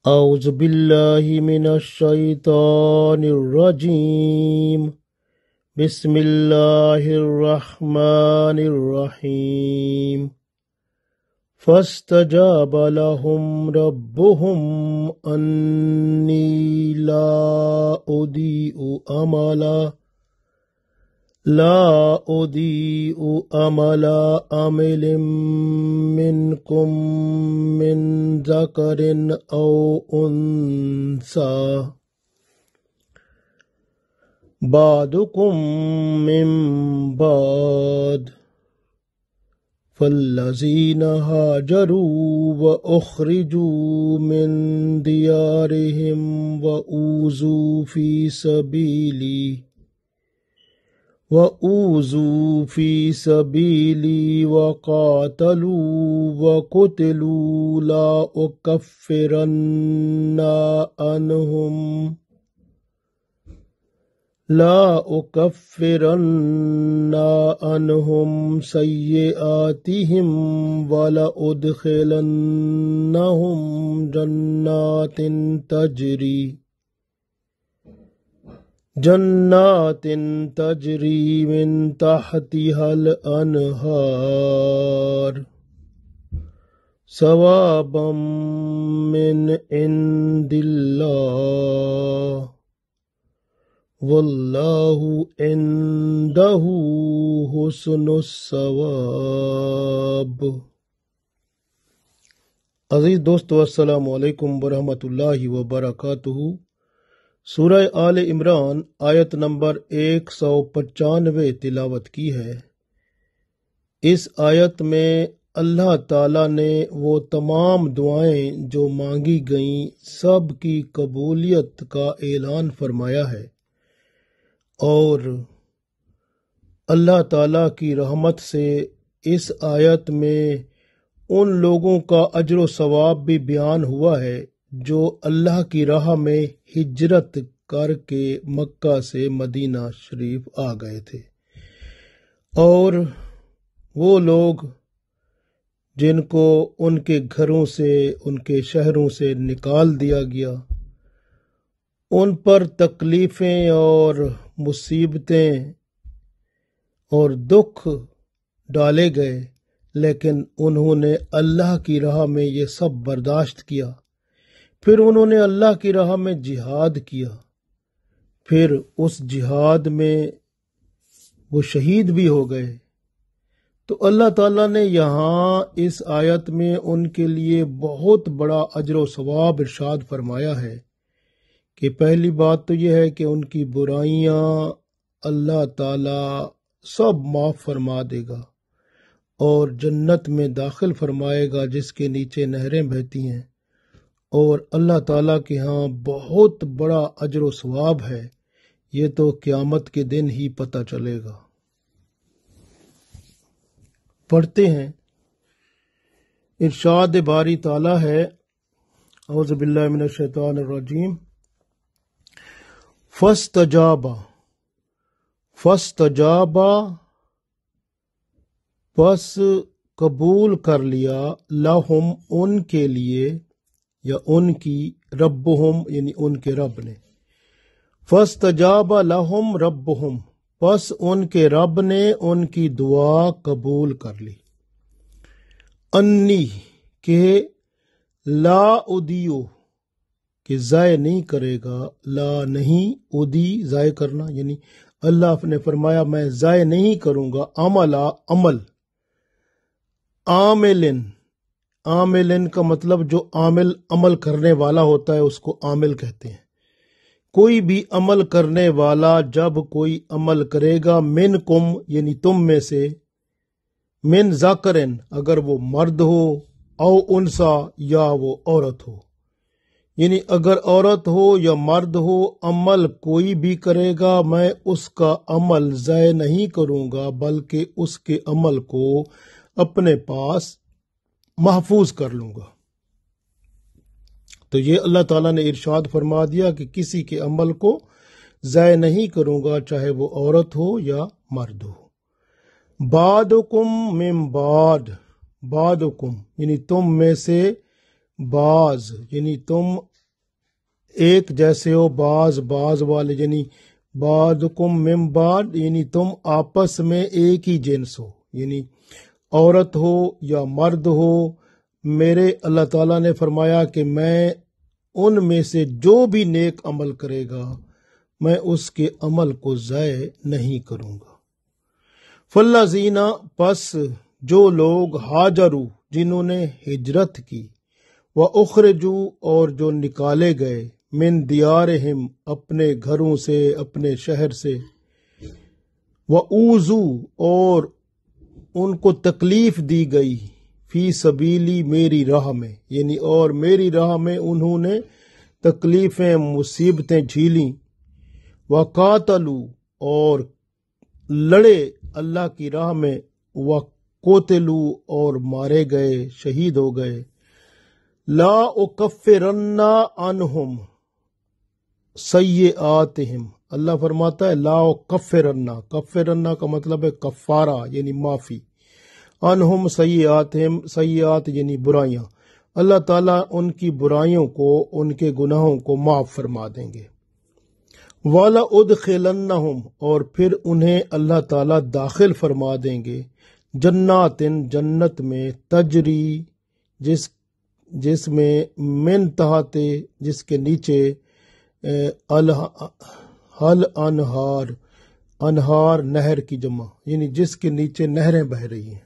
أعوذ بالله من الشيطان الرجيم بسم الله الرحمن الرحيم فاستجاب لهم ربهم أني لا أضيء عمل عامل منكم من ذكر أو أنثى بعضكم من بعض فالذين هاجروا وأخرجوا من ديارهم وأوذوا في سبيلي وقاتلوا وقتلوا لا أكفرن عنهم سيئاتهم ولأدخلنهم جنات تجري من تحتها الأنهار ثوابا من عند الله واللہ عنده حسن الثواب۔ عزیز دوستو، السلام علیکم ورحمۃ اللہ وبرکاتہ۔ سورہ آل عمران آیت نمبر 195 تلاوت کی ہے۔ اس آیت میں اللہ تعالیٰ نے وہ تمام دعائیں جو مانگی گئیں سب کی قبولیت کا اعلان فرمایا ہے، اور اللہ تعالیٰ کی رحمت سے اس آیت میں ان لوگوں کا اجر و ثواب بھی بیان ہوا ہے جو اللہ کی راہ میں ہجرت کر کے مکہ سے مدینہ شریف آ گئے تھے، اور وہ لوگ جن کو ان کے گھروں سے، ان کے شہروں سے نکال دیا گیا، ان پر تکلیفیں اور مصیبتیں اور دکھ ڈالے گئے، لیکن انہوں نے اللہ کی راہ میں یہ سب برداشت کیا۔ پھر انہوں نے اللہ کی راہ میں جہاد کیا، پھر اس جہاد میں وہ شہید بھی ہو گئے۔ تو اللہ تعالیٰ نے یہاں اس آیت میں ان کے لیے بہت بڑا اجر و ثواب ارشاد فرمایا ہے کہ پہلی بات تو یہ ہے کہ ان کی برائیاں اللہ تعالیٰ سب معاف فرما دے گا اور جنت میں داخل فرمائے گا جس کے نیچے نہریں بہتی ہیں، اور اللہ تعالیٰ کے ہاں بہت بڑا اجر و ثواب ہے۔ یہ تو قیامت کے دن ہی پتہ چلے گا۔ پڑھتے ہیں، ارشاد باری تعالیٰ ہے، اعوذ باللہ من الشیطان الرجیم، فاستجابا پس قبول کر لیا، لہم ان کے لیے یا ان کی، ربہم یعنی ان کے رب نے، فاستجابا لہم ربہم پس ان کے رب نے ان کی دعا قبول کر لی، انی کہ لا اضیع کہ ضائع نہیں کرے گا، لا نہیں، ادی ضائع کرنا، یعنی اللہ نے فرمایا میں ضائع نہیں کروں گا، عمل، عاملن کا مطلب جو عمل کرنے والا ہوتا ہے اس کو عامل کہتے ہیں۔ کوئی بھی عمل کرنے والا جب کوئی عمل کرے گا، منکم یعنی تم میں سے، من ذکرن اگر وہ مرد ہو، او انسا یا وہ عورت ہو، یعنی اگر عورت ہو یا مرد ہو، عمل کوئی بھی کرے گا میں اس کا عمل ضائع نہیں کروں گا، بلکہ اس کے عمل کو اپنے پاس محفوظ کر لوں گا۔ تو یہ اللہ تعالیٰ نے ارشاد فرما دیا کہ کسی کے عمل کو ضائع نہیں کروں گا، چاہے وہ عورت ہو یا مرد ہو۔ بعدکم من بعدکم یعنی تم میں سے بعض، یعنی تم ایک جیسے ہو، بعض والے یعنی بعضکم من بعض، یعنی تم آپس میں ایک ہی جنس ہو، یعنی عورت ہو یا مرد ہو۔ میرے اللہ تعالیٰ نے فرمایا کہ میں ان میں سے جو بھی نیک عمل کرے گا میں اس کے عمل کو ضائع نہیں کروں گا۔ فالذین، پس جو لوگ ہاجروا، جنہوں نے ہجرت کی، واخرجوا، اور جو نکالے گئے، من دیارہم، اپنے گھروں سے، اپنے شہر سے، واوذوا، اور ان کو تکلیف دی گئی، فی سبیلی، میری راہ میں، یعنی اور میری راہ میں انہوں نے تکلیفیں مصیبتیں جھیلیں، وقاتلوا، اور لڑے اللہ کی راہ میں، وقتلوا، اور مارے گئے، شہید ہو گئے، لا اکفرن عنہم سیئاتہم، اللہ فرماتا ہے لا اکفرن، کفرن کا مطلب ہے کفارہ یعنی معافی، عنہم سیئاتہم، سیئات یعنی برائیاں، اللہ تعالیٰ ان کی برائیوں کو، ان کے گناہوں کو معاف فرما دیں گے۔ وَلَأُدْخِلَنَّهُمْ، اور پھر انہیں اللہ تعالیٰ داخل فرما دیں گے، جنات، جنت میں، تجری، جس میں، من تحت، جس کے نیچے، حل انہار، انہار نہر کی جمع، یعنی جس کے نیچے نہریں بہ رہی ہیں،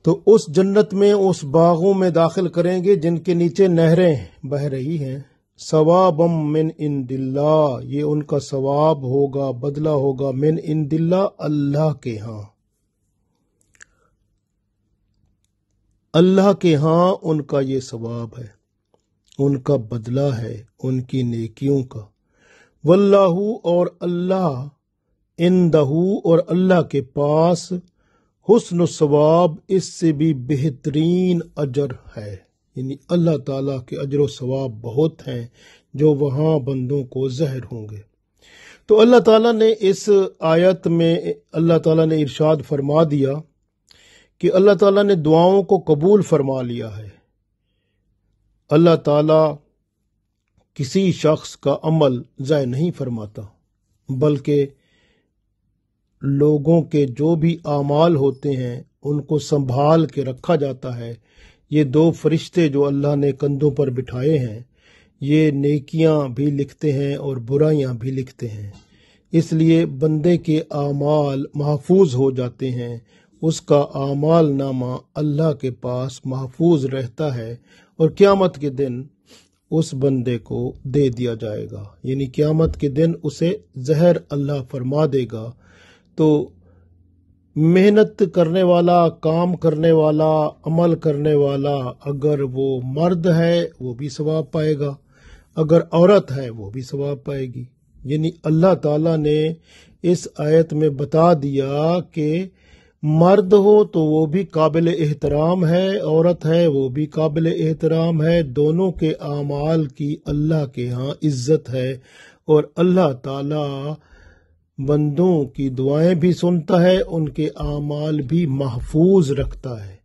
تو اس جنت میں، اس باغوں میں داخل کریں گے جن کے نیچے نہریں بہ رہی ہیں، ثوابا من عند اللہ، یہ ان کا ثواب ہوگا، بدلہ ہوگا، من عند اللہ، اللہ کے ہاں، اللہ کے ہاں ان کا یہ ثواب ہے، ان کا بدلہ ہے ان کی نیکیوں کا، واللہ، اور اللہ، عندہ، اور اللہ کے پاس، حسن الثواب، اس سے بھی بہترین اجر ہے، یعنی اللہ تعالیٰ کے اجر و ثواب بہت ہیں جو وہاں بندوں کو ظاہر ہوں گے۔ تو اللہ تعالیٰ نے اس آیت میں اللہ تعالیٰ نے ارشاد فرما دیا کہ اللہ تعالیٰ نے دعاؤں کو قبول فرما لیا ہے۔ اللہ تعالیٰ کسی شخص کا عمل ضائع نہیں فرماتا، بلکہ لوگوں کے جو بھی اعمال ہوتے ہیں ان کو سنبھال کے رکھا جاتا ہے۔ یہ دو فرشتے جو اللہ نے کندھوں پر بٹھائے ہیں، یہ نیکیاں بھی لکھتے ہیں اور برائیاں بھی لکھتے ہیں، اس لیے بندے کے اعمال محفوظ ہو جاتے ہیں، اس کا اعمال نامہ اللہ کے پاس محفوظ رہتا ہے، اور قیامت کے دن اس بندے کو دے دیا جائے گا، یعنی قیامت کے دن اسے زہر اللہ فرما دے گا۔ تو محنت کرنے والا، کام کرنے والا، عمل کرنے والا، اگر وہ مرد ہے وہ بھی ثواب پائے گا، اگر عورت ہے وہ بھی ثواب پائے گی، یعنی اللہ تعالیٰ نے اس آیت میں بتا دیا کہ مرد ہو تو وہ بھی قابل احترام ہے، عورت ہے وہ بھی قابل احترام ہے، دونوں کے اعمال کی اللہ کے ہاں عزت ہے، اور اللہ تعالیٰ بندوں کی دعائیں بھی سنتا ہے، ان کے اعمال بھی محفوظ رکھتا ہے۔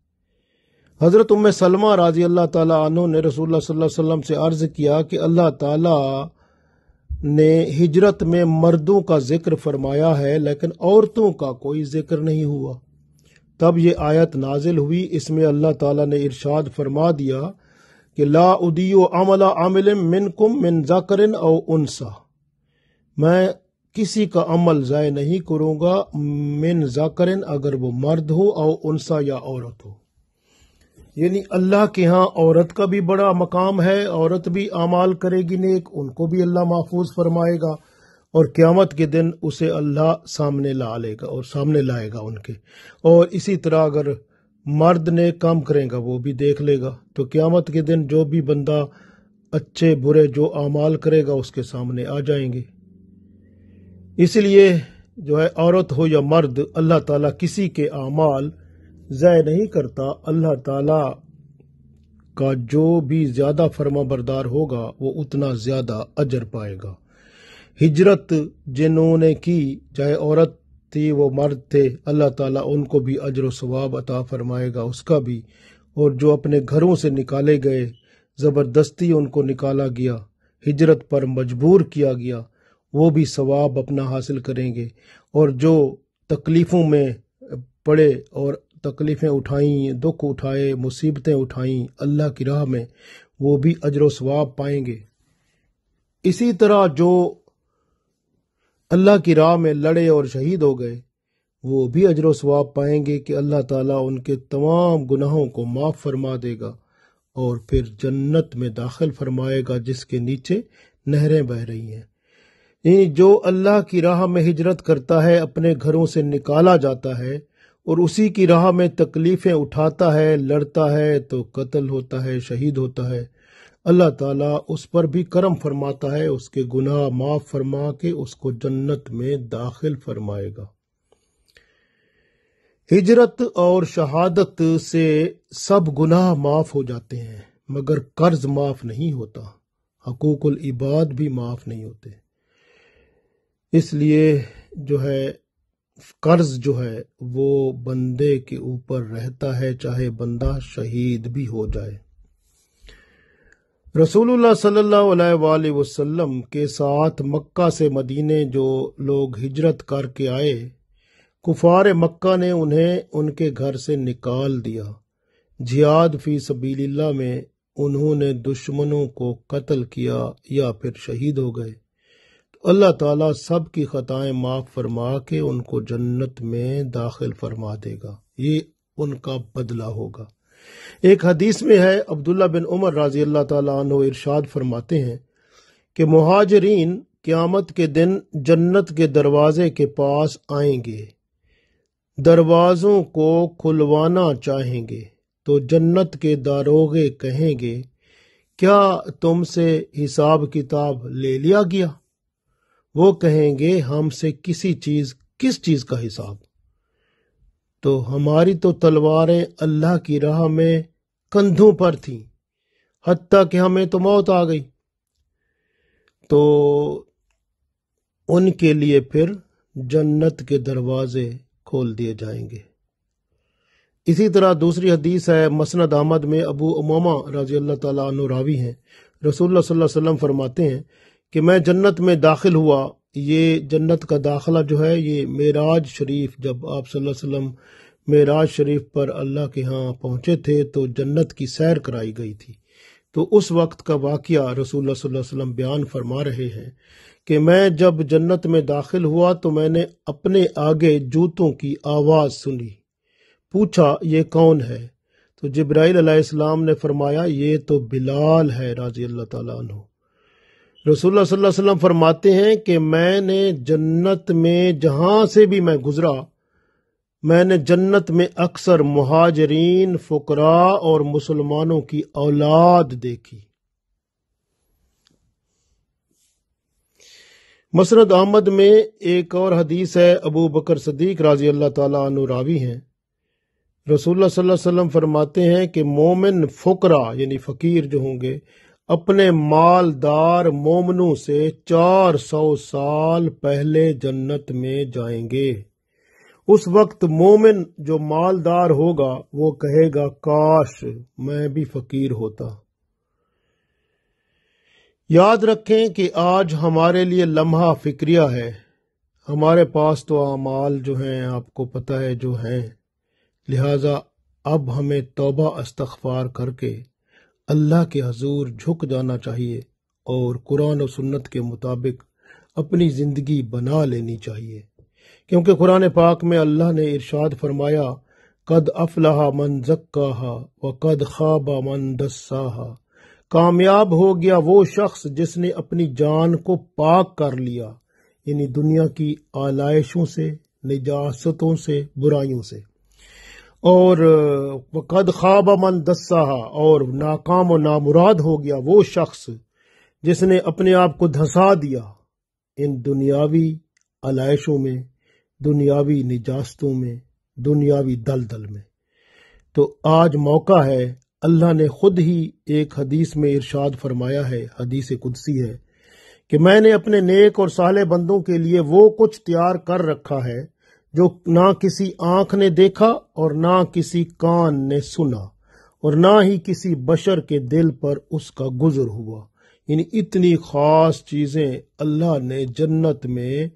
حضرت ام سلمہ رضی اللہ تعالیٰ عنہ نے رسول اللہ صلی اللہ علیہ وسلم سے عرض کیا کہ اللہ تعالیٰ نے ہجرت میں مردوں کا ذکر فرمایا ہے لیکن عورتوں کا کوئی ذکر نہیں ہوا۔ تب یہ آیت نازل ہوئی، اس میں اللہ تعالیٰ نے ارشاد فرما دیا کہ لا اضیع عمل عامل منکم من ذکر او انثی، میں کسی کا عمل ضائع نہیں کروں گا، من ذکر، اگر وہ مرد ہو، او انثی، یا عورت ہو، یعنی اللہ کے ہاں عورت کا بھی بڑا مقام ہے، عورت بھی اعمال کرے گی نیک، ان کو بھی اللہ محفوظ فرمائے گا، اور قیامت کے دن اسے اللہ سامنے لائے گا ان کے، اور اسی طرح اگر مرد نیک کام کرے گا وہ بھی دیکھ لے گا، تو قیامت کے دن جو بھی بندہ اچھے برے جو اعمال کرے گا اس کے سامنے آ جائیں گے۔ اس لیے جو ہے عورت ہو یا مرد، اللہ تعالیٰ کسی کے اعمال ضائع نہیں کرتا، اللہ تعالیٰ کا جو بھی زیادہ فرما بردار ہوگا وہ اتنا زیادہ اجر پائے گا۔ ہجرت جنہوں نے کی، چاہے عورت تھی وہ مرد تھے، اللہ تعالیٰ ان کو بھی اجر و ثواب عطا فرمائے گا اس کا بھی، اور جو اپنے گھروں سے نکالے گئے زبردستی ان کو نکالا گیا، ہجرت پر مجبور کیا گیا، وہ بھی ثواب اپنا حاصل کریں گے، اور جو تکلیفوں میں پڑے اور تکلیفیں اٹھائیں، دکھ اٹھائے، مصیبتیں اٹھائیں اللہ کی راہ میں، وہ بھی اجر و ثواب پائیں گے۔ اسی طرح جو اللہ کی راہ میں لڑے اور شہید ہو گئے، وہ بھی اجر و ثواب پائیں گے کہ اللہ تعالیٰ ان کے تمام گناہوں کو معاف فرما دے گا اور پھر جنت میں داخل فرمائے گا جس کے نیچے نہریں بہہ رہی ہیں۔ یعنی جو اللہ کی راہ میں ہجرت کرتا ہے، اپنے گھروں سے نکالا جاتا ہے اور اسی کی راہ میں تکلیفیں اٹھاتا ہے، لڑتا ہے تو قتل ہوتا ہے، شہید ہوتا ہے، اللہ تعالیٰ اس پر بھی کرم فرماتا ہے، اس کے گناہ معاف فرما کے اس کو جنت میں داخل فرمائے گا۔ ہجرت اور شہادت سے سب گناہ معاف ہو جاتے ہیں، مگر قرض معاف نہیں ہوتا، حقوق العباد بھی معاف نہیں ہوتے۔ اس لیے جو ہے قرض جو ہے وہ بندے کے اوپر رہتا ہے، چاہے بندہ شہید بھی ہو جائے۔ رسول اللہ صلی اللہ علیہ وآلہ وسلم کے ساتھ مکہ سے مدینے جو لوگ ہجرت کر کے آئے، کفار مکہ نے انہیں ان کے گھر سے نکال دیا۔ جہاد فی سبیل اللہ میں انہوں نے دشمنوں کو قتل کیا یا پھر شہید ہو گئے، تو اللہ تعالیٰ سب کی خطائیں معاف فرما کے ان کو جنت میں داخل فرما دے گا، یہ ان کا بدلہ ہوگا۔ ایک حدیث میں ہے، عبداللہ بن عمر رضی اللہ تعالیٰ عنہ ارشاد فرماتے ہیں کہ مہاجرین قیامت کے دن جنت کے دروازے کے پاس آئیں گے، دروازوں کو کھلوانا چاہیں گے تو جنت کے داروغے کہیں گے کیا تم سے حساب کتاب لے لیا گیا؟ وہ کہیں گے ہم سے کس چیز کا حساب؟ تو ہماری تو تلواریں اللہ کی راہ میں کندھوں پر تھیں، حتیٰ کہ ہمیں تو موت آ گئی۔ تو ان کے لیے پھر جنت کے دروازے کھول دیے جائیں گے۔ اسی طرح دوسری حدیث ہے، مسند احمد میں ابو امامہ رضی اللہ تعالیٰ عنہ راوی ہیں، رسول اللہ صلی اللہ علیہ وسلم فرماتے ہیں کہ میں جنت میں داخل ہوا۔ یہ جنت کا داخلہ جو ہے یہ معراج شریف، جب آپ صلی اللہ علیہ وسلم معراج شریف پر اللہ کے ہاں پہنچے تھے تو جنت کی سیر کرائی گئی تھی، تو اس وقت کا واقعہ رسول اللہ صلی اللہ علیہ وسلم بیان فرما رہے ہیں کہ میں جب جنت میں داخل ہوا تو میں نے اپنے آگے جوتوں کی آواز سنی، پوچھا یہ کون ہے؟ تو جبرائیل علیہ السلام نے فرمایا یہ تو بلال ہے رضی اللہ تعالیٰ عنہ۔ رسول اللہ صلی اللہ علیہ وسلم فرماتے ہیں کہ میں نے جنت میں جہاں سے بھی میں گزرا، میں نے جنت میں اکثر مہاجرین، فقراء اور مسلمانوں کی اولاد دیکھی۔ مسند احمد میں ایک اور حدیث ہے، ابو بکر صدیق رضی اللہ تعالیٰ عنہ راوی ہیں، رسول اللہ صلی اللہ علیہ وسلم فرماتے ہیں کہ مومن فقراء یعنی فقیر جو ہوں گے اپنے مالدار مومنوں سے 400 سال پہلے جنت میں جائیں گے۔ اس وقت مومن جو مالدار ہوگا وہ کہے گا کاش میں بھی فقیر ہوتا۔ یاد رکھیں کہ آج ہمارے لیے لمحہ فکریہ ہے، ہمارے پاس تو اعمال جو ہیں آپ کو پتہ ہے جو ہیں، لہٰذا اب ہمیں توبہ استغفار کر کے اللہ کے حضور جھک جانا چاہیے اور قرآن و سنت کے مطابق اپنی زندگی بنا لینی چاہیے، کیونکہ قرآن پاک میں اللہ نے ارشاد فرمایا قد افلح من زکاہا وقد خاب من دساہا، کامیاب ہو گیا وہ شخص جس نے اپنی جان کو پاک کر لیا، یعنی دنیا کی آلائشوں سے، نجاستوں سے، برائیوں سے، اور وقد خواب من دساہا، اور ناکام و نامراد ہو گیا وہ شخص جس نے اپنے آپ کو دھسا دیا ان دنیاوی آلائشوں میں، دنیاوی نجاستوں میں، دنیاوی دلدل میں۔ تو آج موقع ہے، اللہ نے خود ہی ایک حدیث میں ارشاد فرمایا ہے، حدیث قدسی ہے کہ میں نے اپنے نیک اور صالح بندوں کے لیے وہ کچھ تیار کر رکھا ہے جو نہ کسی آنکھ نے دیکھا اور نہ کسی کان نے سنا اور نہ ہی کسی بشر کے دل پر اس کا گزر ہوا۔ یعنی اتنی خاص چیزیں اللہ نے جنت میں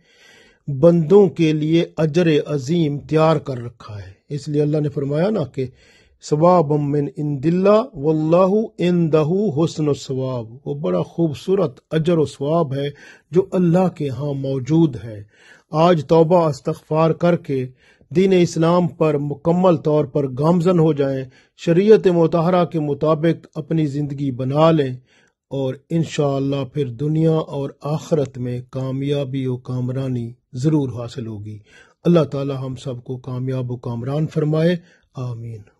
بندوں کے لیے اجر عظیم تیار کر رکھا ہے۔ اس لیے اللہ نے فرمایا نا کہ ثواب من عند اللہ واللہ عندہ حسن الثواب، وہ بڑا خوبصورت اجر و ثواب ہے جو اللہ کے ہاں موجود ہے۔ آج توبہ استغفار کر کے دین اسلام پر مکمل طور پر گامزن ہو جائیں، شریعت مطہرہ کے مطابق اپنی زندگی بنا لیں، اور انشاءاللہ پھر دنیا اور آخرت میں کامیابی و کامرانی ضرور حاصل ہوگی۔ اللہ تعالی ہم سب کو کامیاب و کامران فرمائے، آمین۔